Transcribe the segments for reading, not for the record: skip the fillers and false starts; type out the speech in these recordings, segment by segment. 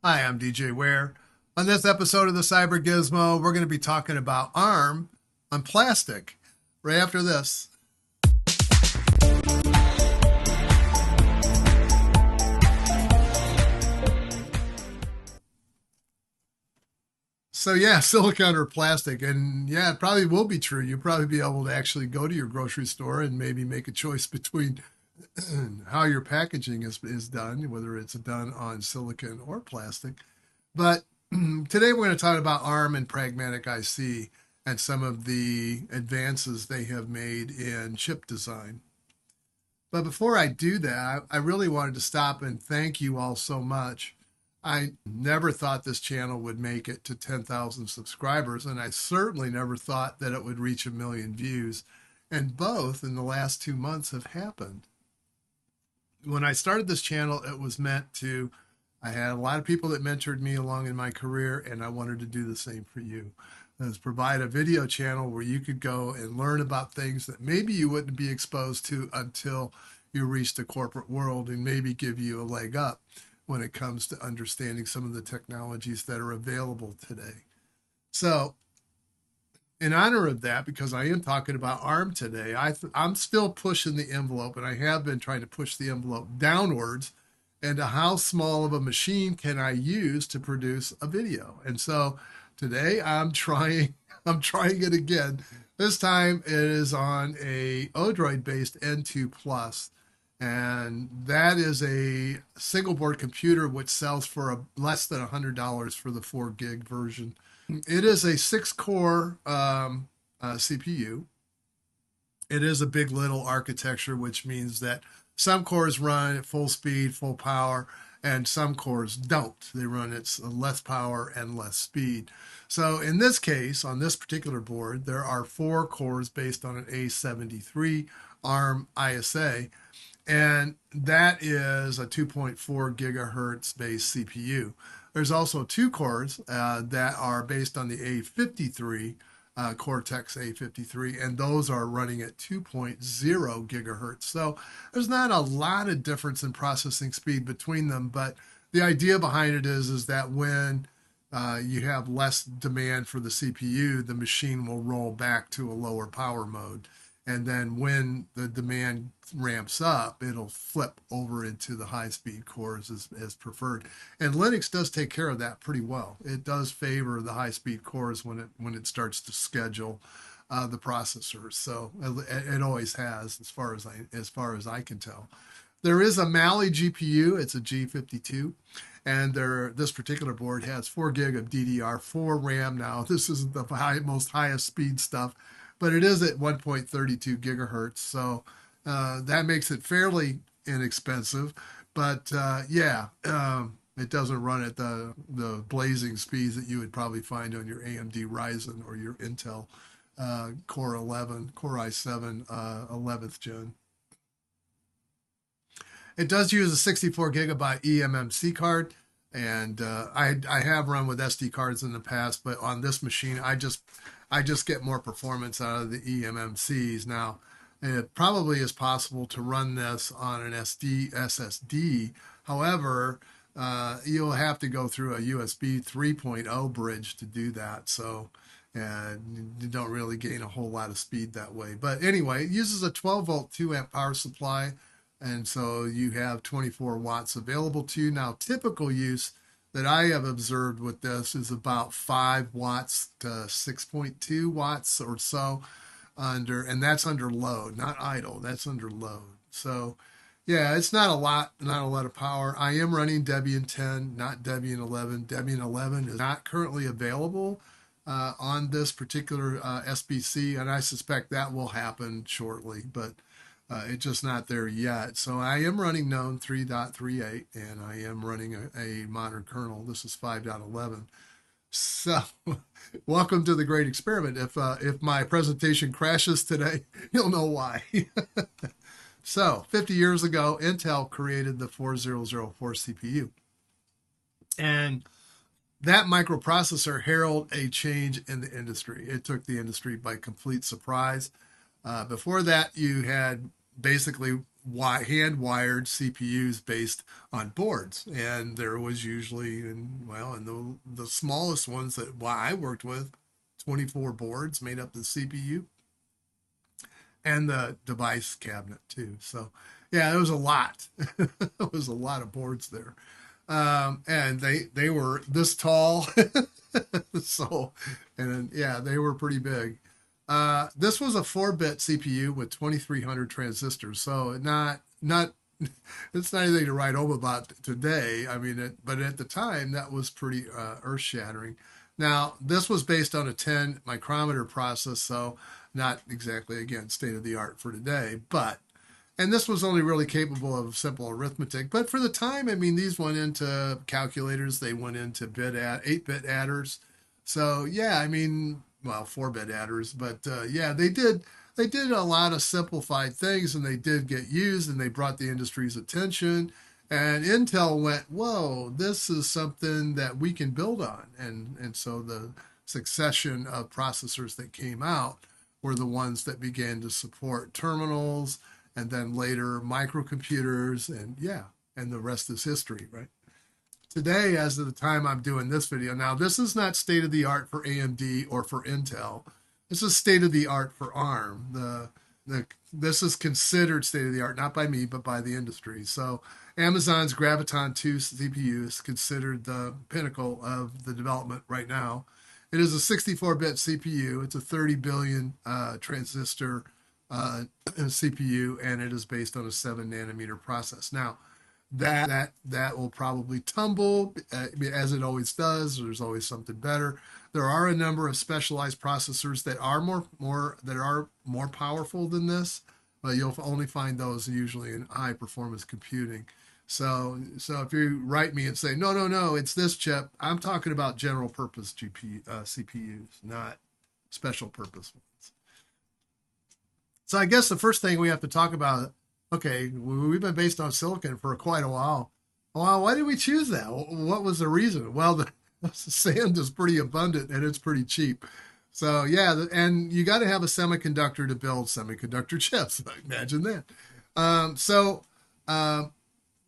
Hi, I'm DJ Ware. On this episode of the Cyber Gizmo, we're going to be talking about ARM on plastic right after this. So yeah, silicon or plastic, and yeah, it probably will be true. You'll probably be able to actually go to your grocery store and maybe make a choice between how your packaging is done, whether it's done on silicon or plastic. But today we're going to talk about ARM and pragmatic IC and some of the advances they have made in chip design. But before I do that, I really wanted to stop and thank you all so much. I never thought this channel would make it to 10,000 subscribers, and I certainly never thought that it would reach 1 million views. And both in the last 2 months have happened. When I started this channel, it was meant to, I had a lot of people that mentored me along in my career, and I wanted to do the same for you. Is provide a video channel where you could go and learn about things that maybe you wouldn't be exposed to until you reach the corporate world, and maybe give you a leg up when it comes to understanding some of the technologies that are available today. So in honor of that, because I am talking about ARM today, I'm still pushing the envelope, and I have been trying to push the envelope downwards into how small of a machine can I use to produce a video. And so today I'm trying it again. This time it is on a Odroid based N2 Plus. And that is a single board computer which sells for less than $100 for the 4 gig version. It is a 6-core CPU. It is a big little architecture, which means that some cores run at full speed, full power, and some cores don't. They run at less power and less speed. So in this case, on this particular board, there are 4 cores based on an A73 ARM ISA, and that is a 2.4 gigahertz based CPU. There's also 2 cores that are based on the A53, Cortex A53, and those are running at 2.0 gigahertz. So there's not a lot of difference in processing speed between them, but the idea behind it is that when you have less demand for the CPU, the machine will roll back to a lower power mode. And then when the demand ramps up, it'll flip over into the high-speed cores as preferred. And Linux does take care of that pretty well. It does favor the high-speed cores when it starts to schedule the processors. So it always has, as far as I can tell. There is a Mali GPU. It's a G52, and this particular board has 4 gig of DDR4 RAM. Now, this isn't the most highest speed stuff, but it is at 1.32 gigahertz, so that makes it fairly inexpensive. But it doesn't run at the blazing speeds that you would probably find on your AMD Ryzen or your Intel Core i7 11th gen. It does use a 64 gigabyte eMMC card, and I have run with SD cards in the past, but on this machine, I just get more performance out of the eMMCs. Now, it probably is possible to run this on an SSD. However, you'll have to go through a USB 3.0 bridge to do that. So you don't really gain a whole lot of speed that way. But anyway, it uses a 12 volt 2 amp power supply. And so you have 24 watts available to you. Now, typical use that I have observed with this is about 5 watts to 6.2 watts or so and that's under load, not idle. That's under load. So yeah, it's not a lot of power. I am running Debian 10, not Debian 11. Debian 11 is not currently available on this particular SBC, and I suspect that will happen shortly, but it's just not there yet. So I am running GNOME 3.38, and I am running a modern kernel. This is 5.11. So welcome to the great experiment. If my presentation crashes today, you'll know why. So 50 years ago, Intel created the 4004 CPU. And that microprocessor heralded a change in the industry. It took the industry by complete surprise. Before that, you had basically hand-wired CPUs based on boards, and there was usually, and the smallest ones that I worked with, 24 boards made up the CPU and the device cabinet too. So yeah, it was a lot. It was a lot of boards there, and they were this tall. So, and yeah, they were pretty big. This was a 4-bit CPU with 2,300 transistors, so not it's not anything to write home about today. I mean, but at the time that was pretty earth shattering. Now, this was based on a 10 micrometer process, so not exactly again state of the art for today, but and this was only really capable of simple arithmetic. But for the time, I mean, these went into calculators, they went into 8-bit adders. So yeah, I mean, well, 4-bit adders, but yeah, they did a lot of simplified things, and they did get used, and they brought the industry's attention. And Intel went, whoa, this is something that we can build on. And so the succession of processors that came out were the ones that began to support terminals and then later microcomputers. And yeah, and the rest is history, right? Today, as of the time I'm doing this video, now this is not state of the art for AMD or for Intel. This is state of the art for ARM. This is considered state of the art, not by me, but by the industry. So Amazon's Graviton 2 CPU is considered the pinnacle of the development right now. It is a 64-bit CPU. It's a 30 billion transistor CPU, and it is based on a 7-nanometer process. Now, that will probably tumble as it always does. There's always something better. There are a number of specialized processors that are more powerful than this, but you'll only find those usually in high performance computing. So if you write me and say no, it's this chip, I'm talking about general purpose CPUs, not special purpose ones. So I guess the first thing we have to talk about, okay, we've been based on silicon for quite a while. Well, why did we choose that? What was the reason? Well, the sand is pretty abundant and it's pretty cheap. So yeah, and you got to have a semiconductor to build semiconductor chips. Imagine that. So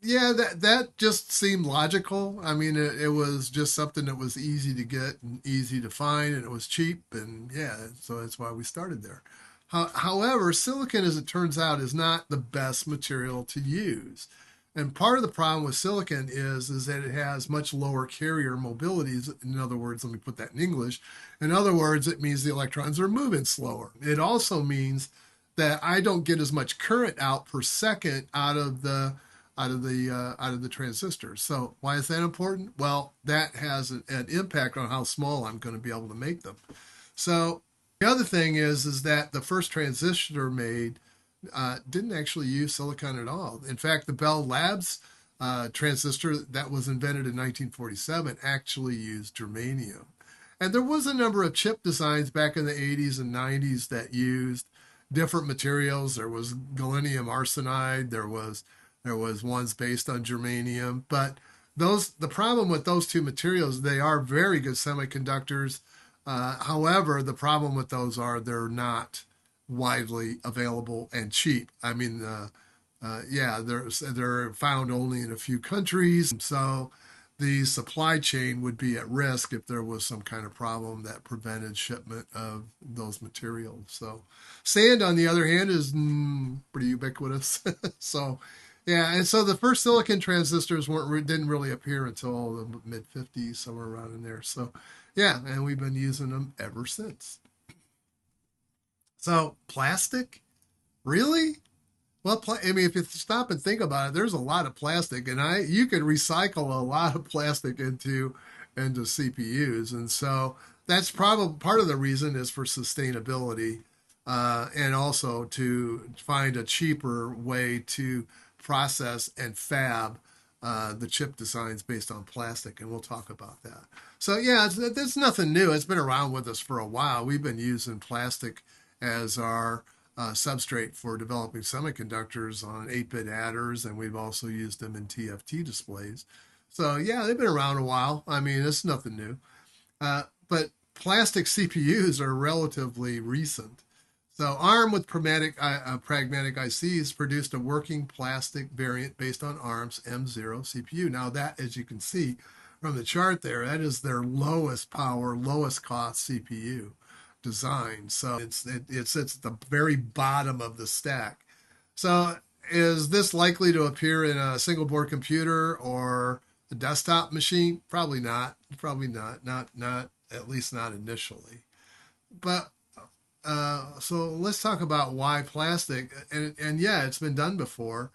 yeah, that just seemed logical. I mean, it was just something that was easy to get and easy to find, and it was cheap, and yeah, so that's why we started there. However, silicon, as it turns out, is not the best material to use. And part of the problem with silicon is that it has much lower carrier mobilities. In other words, let me put that in English. In other words, it means the electrons are moving slower. It also means that I don't get as much current out per second out of the transistors. So why is that important? Well, that has an impact on how small I'm going to be able to make them. So the other thing is that the first transistor made didn't actually use silicon at all. In fact, the Bell Labs transistor that was invented in 1947 actually used germanium. And there was a number of chip designs back in the 80s and 90s that used different materials. There was gallium arsenide. There was ones based on germanium. But the problem with those two materials, they are very good semiconductors. However, the problem with those are they're not widely available and cheap. I mean, yeah, they're found only in a few countries. So the supply chain would be at risk if there was some kind of problem that prevented shipment of those materials. So sand, on the other hand, is pretty ubiquitous. So yeah, and so the first silicon transistors didn't really appear until the mid 50s, somewhere around in there. So yeah, and we've been using them ever since. So plastic, really? Well, I mean, if you stop and think about it, there's a lot of plastic, and you can recycle a lot of plastic into CPUs, and so that's probably part of the reason is for sustainability, and also to find a cheaper way to process and fab the chip designs based on plastic, and we'll talk about that. So yeah, there's nothing new. It's been around with us for a while. We've been using plastic as our substrate for developing semiconductors on 8-bit adders, and we've also used them in TFT displays. So yeah, they've been around a while. I mean, it's nothing new. But plastic CPUs are relatively recent. So ARM with pragmatic ICs produced a working plastic variant based on ARM's M0 CPU. Now that, as you can see from the chart there, that is their lowest power, lowest cost CPU design. So it sits at the very bottom of the stack. So is this likely to appear in a single board computer or a desktop machine? Probably not. Probably not. Not at least not initially. But so let's talk about why plastic. And yeah, it's been done before.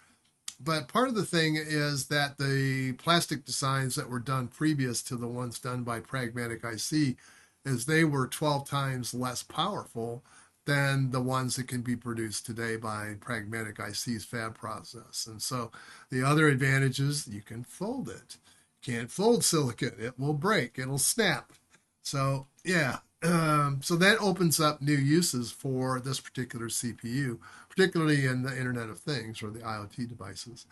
But part of the thing is that the plastic designs that were done previous to the ones done by Pragmatic IC is they were 12 times less powerful than the ones that can be produced today by Pragmatic IC's fab process. And so the other advantage is you can fold it. You can't fold silicon, it will break, it'll snap. So yeah, so that opens up new uses for this particular CPU, particularly in the Internet of Things or the IoT devices.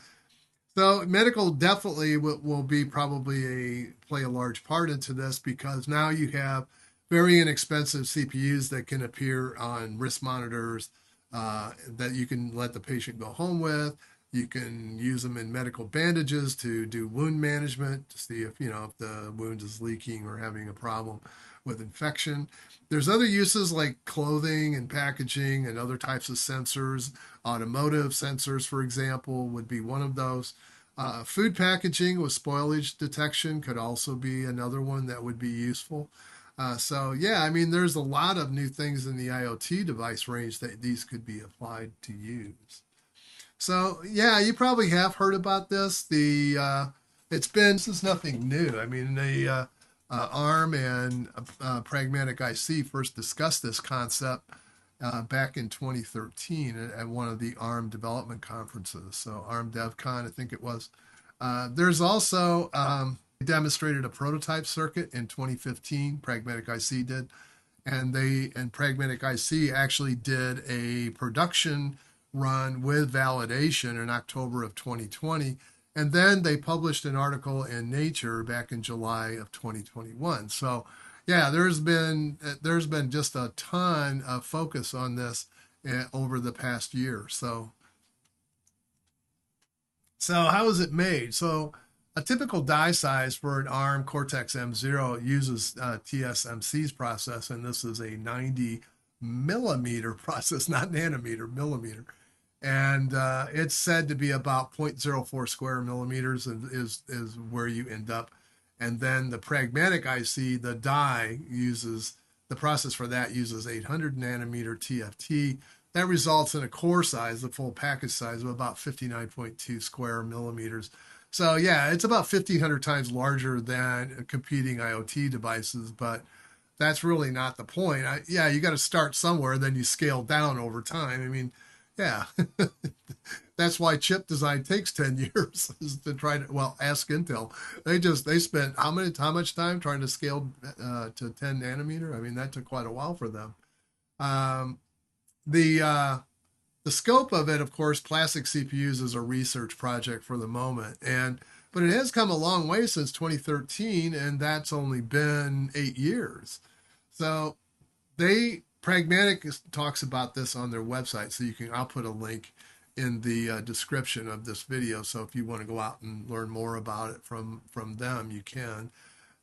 So medical definitely will be probably play a large part into this because now you have very inexpensive CPUs that can appear on wrist monitors that you can let the patient go home with. You can use them in medical bandages to do wound management to see if if the wound is leaking or having a problem with infection. There's other uses like clothing and packaging and other types of sensors. Automotive sensors, for example, would be one of those. Food packaging with spoilage detection could also be another one that would be useful. So yeah, I mean, there's a lot of new things in the IoT device range that these could be applied to use. So yeah, you probably have heard about this. It's been this is nothing new. I mean, the ARM and Pragmatic IC first discussed this concept back in 2013 at one of the ARM development conferences. So ARM DevCon, I think it was. There's also demonstrated a prototype circuit in 2015. Pragmatic IC did, and Pragmatic IC actually did a production run with validation in October of 2020. And then they published an article in Nature back in July of 2021. So, yeah, there's been just a ton of focus on this over the past year. So how is it made? So a typical die size for an ARM Cortex M0 uses TSMC's process, and this is a 90 millimeter process, not nanometer, millimeter. And it's said to be about zero point zero 0.04 square millimeters is where you end up. And then the Pragmatic IC, the die uses the process for that uses 800 nanometer TFT. That results in a core size, the full package size of about 59.2 square millimeters. So yeah, it's about 1,500 times larger than competing IoT devices, but that's really not the point. Yeah, you got to start somewhere, then you scale down over time. I mean, yeah, that's why chip design takes 10 years is to try to, well, ask Intel. They spent how much time trying to scale to 10 nanometer? I mean, that took quite a while for them. Um, the uh, the scope of it, of course, plastic CPUs is a research project for the moment, and but it has come a long way since 2013, and that's only been 8 years. So they Pragmatic talks about this on their website, so I'll put a link in the description of this video. So if you want to go out and learn more about it from them, you can.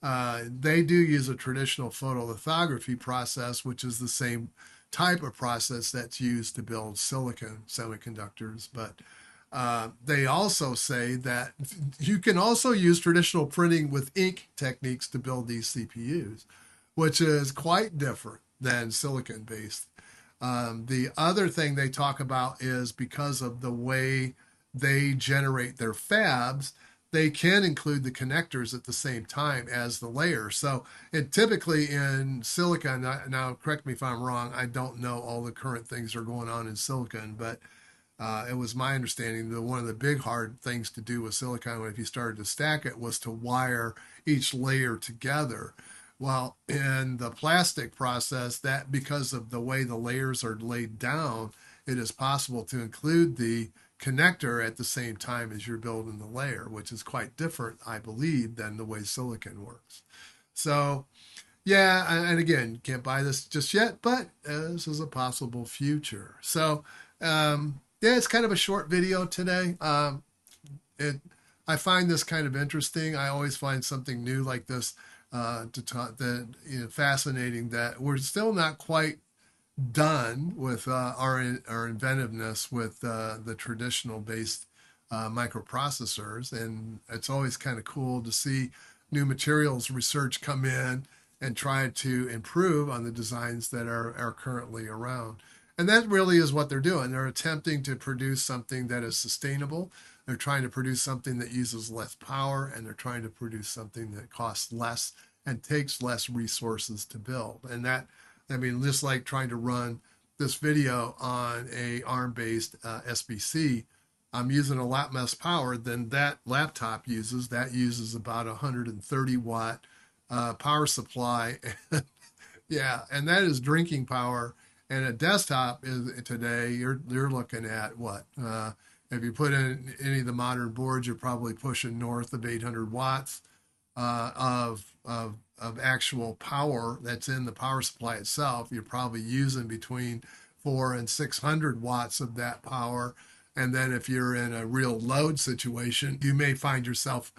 They do use a traditional photolithography process, which is the same type of process that's used to build silicon semiconductors. But they also say that you can also use traditional printing with ink techniques to build these CPUs, which is quite different than silicon based. The other thing they talk about is because of the way they generate their fabs, they can include the connectors at the same time as the layer. So it typically in silicon, now correct me if I'm wrong, I don't know all the current things that are going on in silicon, but it was my understanding that one of the big hard things to do with silicon, if you started to stack it, was to wire each layer together. Well, in the plastic process, that because of the way the layers are laid down, it is possible to include the connector at the same time as you're building the layer, which is quite different, I believe, than the way silicon works. So Yeah, and again, can't buy this just yet, but this is a possible future. So, yeah, it's kind of a short video today. It I find this kind of interesting. I always find something new like this to talk that fascinating. That we're still not quite done with our inventiveness with the traditional based microprocessors, and it's always kind of cool to see new materials research come in and try to improve on the designs that are currently around. And that really is what they're doing. They're attempting to produce something that is sustainable. They're trying to produce something that uses less power, and they're trying to produce something that costs less and takes less resources to build. And that, I mean, just like trying to run this video on a ARM-based SBC, I'm using a lot less power than that laptop uses. That uses about 130 watt power supply. Yeah, and that is drinking power. And a desktop is today you're looking at what? If you put in any of the modern boards, you're probably pushing north of 800 watts of actual power that's in the power supply itself. You're probably using between 400 and 600 watts of that power. And then if you're in a real load situation, you may find yourself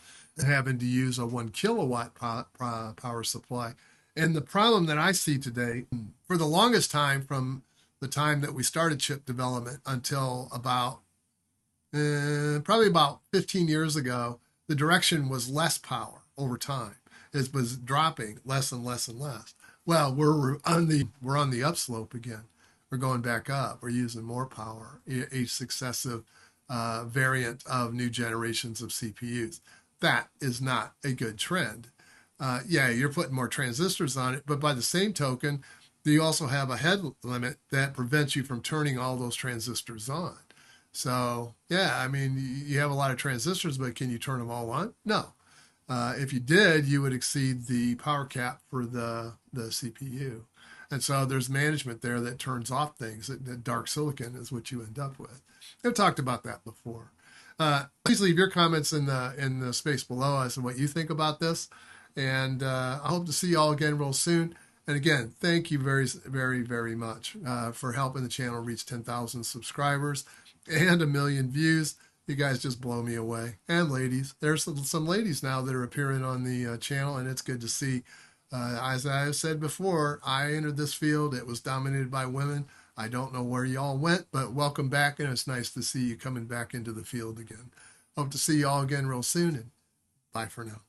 having to use a 1 kilowatt power supply. And the problem that I see today, for the longest time, from the time that we started chip development until about probably about 15 years ago, the direction was less power over time. It was dropping less and less and less. Well, we're on the upslope again. We're going back up. We're using more power, each successive variant of new generations of CPUs. That is not a good trend. Yeah, you're putting more transistors on it, but by the same token, you also have a head limit that prevents you from turning all those transistors on. So, yeah, I mean, you have a lot of transistors, but can you turn them all on? No. If you did, you would exceed the power cap for the CPU. And so there's management there that turns off things. That dark silicon is what you end up with. I've talked about that before. Please leave your comments in the space below us and what you think about this. And I hope to see you all again real soon. And again, thank you very, very, very much for helping the channel reach 10,000 subscribers and 1 million views. You guys just blow me away. And ladies, there's some ladies now that are appearing on the channel, and it's good to see. As I have said before, I entered this field. It was dominated by women. I don't know where y'all went, but welcome back, and it's nice to see you coming back into the field again. Hope to see you all again real soon, and bye for now.